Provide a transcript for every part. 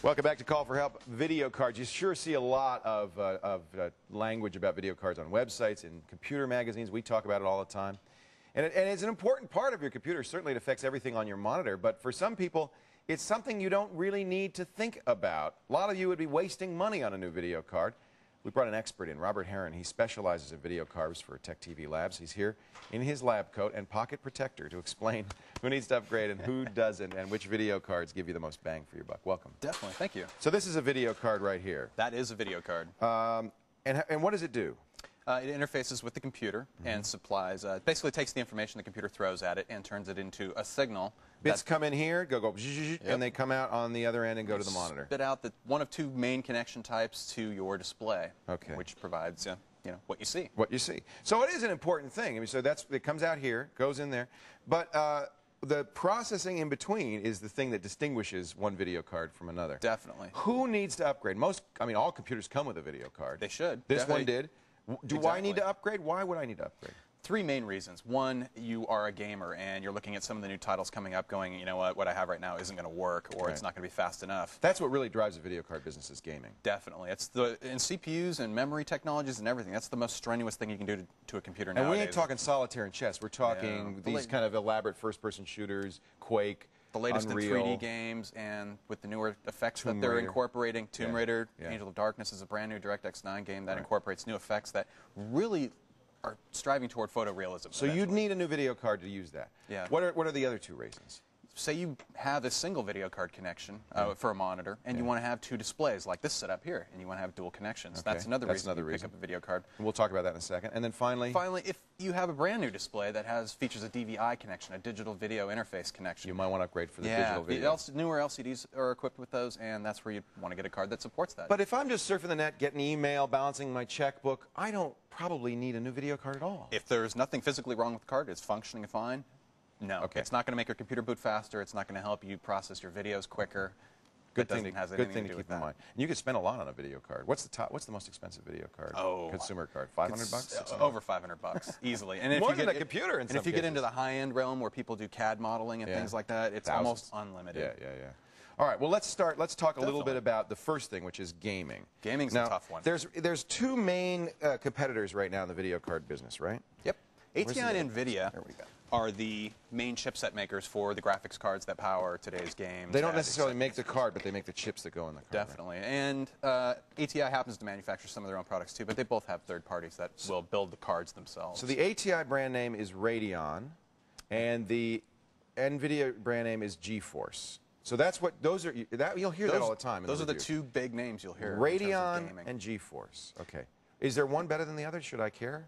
Welcome back to Call for Help. Video cards. You sure see a lot of language about video cards on websites and computer magazines. We talk about it all the time. And it's an important part of your computer. Certainly it affects everything on your monitor. But for some people, it's something you don't really need to think about. A lot of you would be wasting money on a new video card. We brought an expert in, Robert Heron. He specializes in video cards for Tech TV Labs. He's here in his lab coat and pocket protector to explain who needs to upgrade and who doesn't, and which video cards give you the most bang for your buck. Welcome. Definitely. Thank you. So this is a video card right here. That is a video card. And what does it do? It interfaces with the computer and supplies, basically takes the information the computer throws at it and turns it into a signal. Bits come in here, go, and they come out on the other end and go to the monitor. Spit out one of two main connection types to your display, which provides what you see. What you see. So it is an important thing. I mean, so it comes out here, goes in there, but the processing in between is the thing that distinguishes one video card from another. Definitely. Who needs to upgrade? All computers come with a video card. They should. This definitely. one did. Do I need to upgrade? Why would I need to upgrade? Three main reasons. One, you are a gamer and you're looking at some of the new titles coming up going, you know what I have right now isn't going to work, or it's not going to be fast enough. That's what really drives the video card business, is gaming. Definitely. It's in CPUs and memory technologies and everything. That's the most strenuous thing you can do to a computer nowadays. And we ain't talking solitaire and chess. We're talking these kind of elaborate first-person shooters, Quake, the latest Unreal, in 3D games, and with the newer effects Tomb that they're Raider. Incorporating. Tomb Raider, Angel of Darkness is a brand new DirectX 9 game that incorporates new effects that really are striving toward photorealism. So you'd need a new video card to use that. Yeah. What are the other two reasons? Say you have a single video card connection for a monitor, and you want to have two displays like this setup here, and you want to have dual connections. That's another reason to pick up a video card. And we'll talk about that in a second. And then finally, if you have a brand new display that features a DVI connection, a digital video interface connection, you might want to upgrade for the digital video. The newer LCDs are equipped with those, and that's where you want to get a card that supports that. But if I'm just surfing the net, getting email, balancing my checkbook, I don't probably need a new video card at all. If there's nothing physically wrong with the card, it's functioning fine. No, it's not going to make your computer boot faster. It's not going to help you process your videos quicker. Good thing to keep in mind. And you could spend a lot on a video card. What's the most expensive video card? Consumer card, $500 over $500 easily. And if more you than get a computer. And if you get into the high-end realm where people do CAD modeling and things like that, it's almost unlimited. Yeah. All right. Well, let's talk a little bit about the first thing, which is gaming. Gaming's a tough one. There's two main competitors right now in the video card business, right? Yep. ATI and NVIDIA are the main chipset makers for the graphics cards that power today's games. They don't necessarily make the card, but they make the chips that go in the card. Definitely. Right? And ATI happens to manufacture some of their own products too, but they both have third parties that will build the cards themselves. So the ATI brand name is Radeon, and the NVIDIA brand name is GeForce. So that's what you'll hear that all the time. Those are the two big names you'll hear. Radeon and GeForce. Okay. Is there one better than the other? Should I care?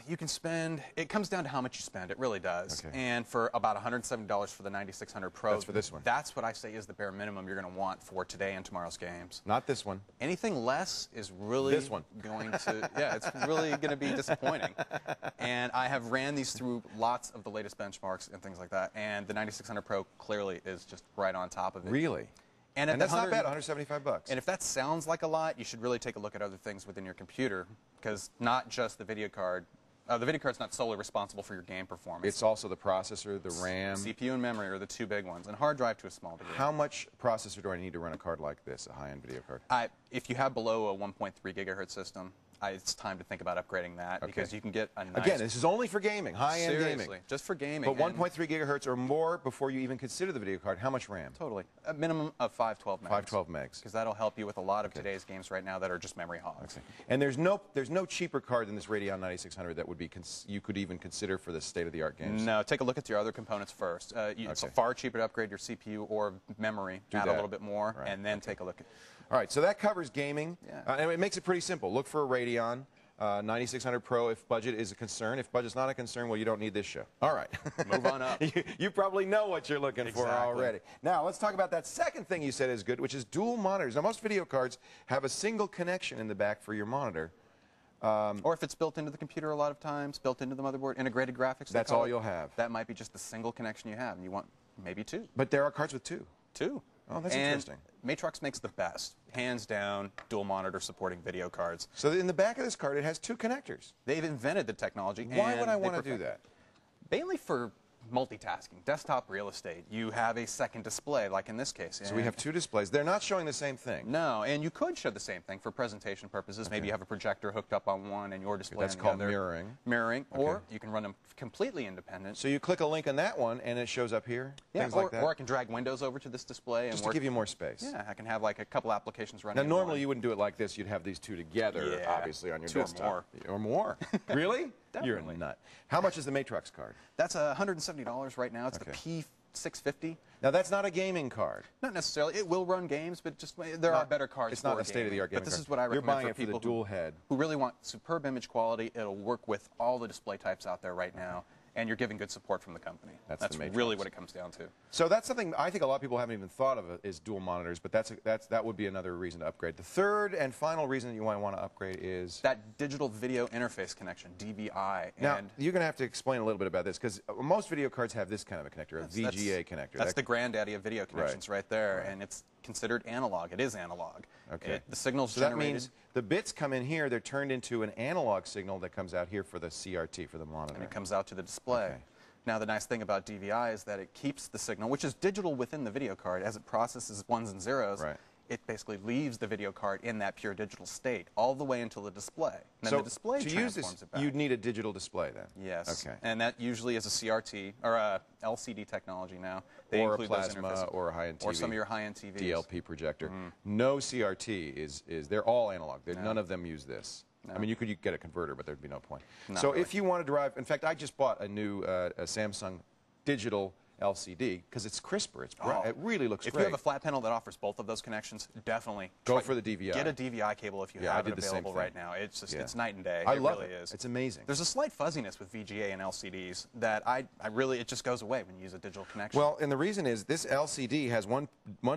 You can spend, it comes down to how much you spend, it really does. Okay. And for about $170 for the 9600 Pro. That's for this one. That's what I say is the bare minimum you're going to want for today and tomorrow's games. Not this one. Anything less is really going to, it's really going to be disappointing. And I have ran these through lots of the latest benchmarks and things like that, and the 9600 Pro clearly is just right on top of it. Really? And that's not bad, $175. And if that sounds like a lot, you should really take a look at other things within your computer, because not just the video card. The video card's not solely responsible for your game performance. It's also the processor, the RAM. CPU and memory are the two big ones, and hard drive to a small degree. How much processor do I need to run a card like this, a high-end video card? If you have below a 1.3 gigahertz system, it's time to think about upgrading that, because you can get a nice... Again, this is only for gaming, high-end gaming. Seriously, just for gaming. But 1.3 gigahertz or more before you even consider the video card. How much RAM? Totally. A minimum of 512 megs. 512 megs. Because that'll help you with a lot of today's games right now that are just memory hogs. And there's no cheaper card than this Radeon 9600 that would be you could even consider for the state-of-the-art games? No, take a look at your other components first. It's far cheaper to upgrade your CPU or memory, add a little bit more, and then take a look at... All right, so that covers gaming. And it makes it pretty simple. Look for a Radeon 9600 Pro if budget is a concern. If budget's not a concern, well, you don't need this show. All right. Move on up. You probably know what you're looking for already. Now, let's talk about that second thing you said is good, which is dual monitors. Now, most video cards have a single connection in the back for your monitor. Or if it's built into the computer a lot of times, built into the motherboard, integrated graphics. That's all you'll have. That might be just the single connection you have, and you want maybe two. But there are cards with two. Two. Oh, that's interesting. Matrox makes the best, hands down, dual monitor supporting video cards. So in the back of this card, it has two connectors. They've invented the technology. Why would I want to do that? Mainly for multitasking, desktop real estate. You have a second display, like in this case. So we have two displays. They're not showing the same thing. No, and you could show the same thing for presentation purposes. Maybe you have a projector hooked up on one and your display on the other. That's called mirroring. Mirroring, or you can run them completely independent. So you click a link on that one, and it shows up here? Yeah, things like that? Or I can drag windows over to this display. Just to give you more space. Yeah, I can have like a couple applications running. Now, normally you wouldn't do it like this. You'd have these two together, obviously, on your desktop. Or more. Or more. Really? You're Definitely. a nut. How much is the Matrox card? That's $170 right now. It's the P650. Now, that's not a gaming card. Not necessarily. It will run games, but just there are better cards. It's not for a state-of-the-art gaming But this card. is what I recommend You're buying for it for the people dual head. who really want superb image quality. It'll work with all the display types out there right now, and you're giving good support from the company. That's really what it comes down to. So that's something I think a lot of people haven't even thought of is dual monitors, but that would be another reason to upgrade. The third and final reason that you might want to upgrade is that digital video interface connection, DVI. Now, you're going to have to explain a little bit about this, because most video cards have this kind of a connector, a VGA connector. That's the granddaddy of video connections right there, and it's considered analog. It is analog. Okay. The signal's so generated. that means the bits come in here, they're turned into an analog signal that comes out here for the CRT, for the monitor. And it comes out to the display. Okay. Now, the nice thing about DVI is that it keeps the signal, which is digital within the video card. As it processes ones and zeros, it basically leaves the video card in that pure digital state all the way until the display. And then the display transforms it back. You'd need a digital display then? Yes. Okay. And that usually is a CRT, or a LCD technology now. They or include a plasma, or a high-end TV. Or some of your high-end TVs. DLP projector. No CRT is they're all analog. None of them use this. No. I mean, you could get a converter, but there'd be no point. So if you want to drive, in fact, I just bought a new a Samsung digital LCD because it's crisper. It's bright. It really looks great. If you have a flat panel that offers both of those connections, definitely go for the DVI. Get a DVI cable if you have it available right now. It's just it's night and day. I love it. Is. It's amazing. There's a slight fuzziness with VGA and LCDs that it just goes away when you use a digital connection. Well, and the reason is this LCD has one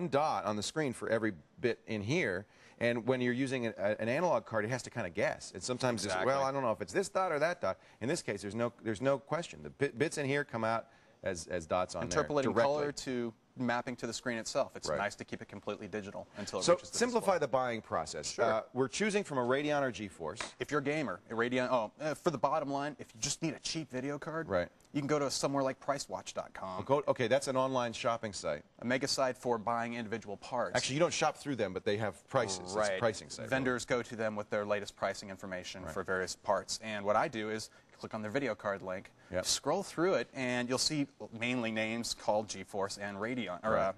dot on the screen for every bit in here. And when you're using an analog card, it has to kind of guess. And sometimes it's, well, I don't know if it's this dot or that dot. In this case, there's no question. The bits in here come out as dots on there. Interpolating color to mapping to the screen itself. It's nice to keep it completely digital until it reaches the simplify display. the buying process. Sure. We're choosing from a Radeon or GeForce. If you're a gamer, a Radeon, for the bottom line, if you just need a cheap video card, you can go to somewhere like PriceWatch.com. Okay, that's an online shopping site. A mega site for buying individual parts. Actually, you don't shop through them, but they have prices. It's a pricing site. Vendors go to them with their latest pricing information for various parts. And what I do is click on their video card link, scroll through it, and you'll see mainly names called GeForce and Radeon, or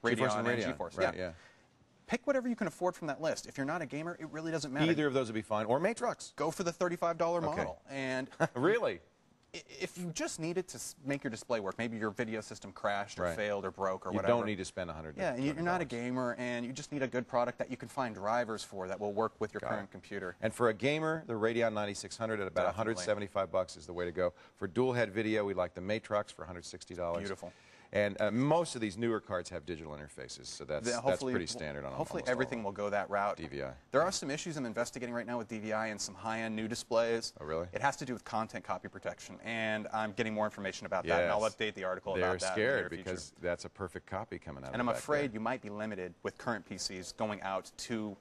Radeon and GeForce. Pick whatever you can afford from that list. If you're not a gamer, it really doesn't matter. Either of those would be fine, or Matrox. Go for the $35 model. And really? If you just need it to make your display work, maybe your video system crashed or failed or broke or whatever. You don't need to spend $100. Yeah, and you're not a gamer, and you just need a good product that you can find drivers for that will work with your current computer. And for a gamer, the Radeon 9600 at about $175 is the way to go. For dual head video, we like the Matrox for $160. Beautiful. And most of these newer cards have digital interfaces, so that's pretty standard on them. Hopefully everything will go that route. DVI. There are some issues I'm investigating right now with DVI and some high-end new displays. Oh, really? It has to do with content copy protection, and I'm getting more information about that, and I'll update the article about that. They're scared because that's a perfect copy coming out of it. And I'm afraid you might be limited with current PCs going out to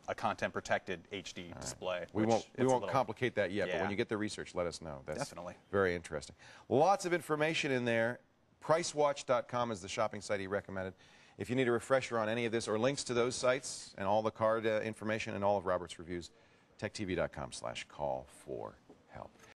a content-protected HD display. We won't complicate that yet, but when you get the research, let us know. That's very interesting. Lots of information in there. PriceWatch.com is the shopping site he recommended. If you need a refresher on any of this or links to those sites and all the card information and all of Robert's reviews, techtv.com/call for help.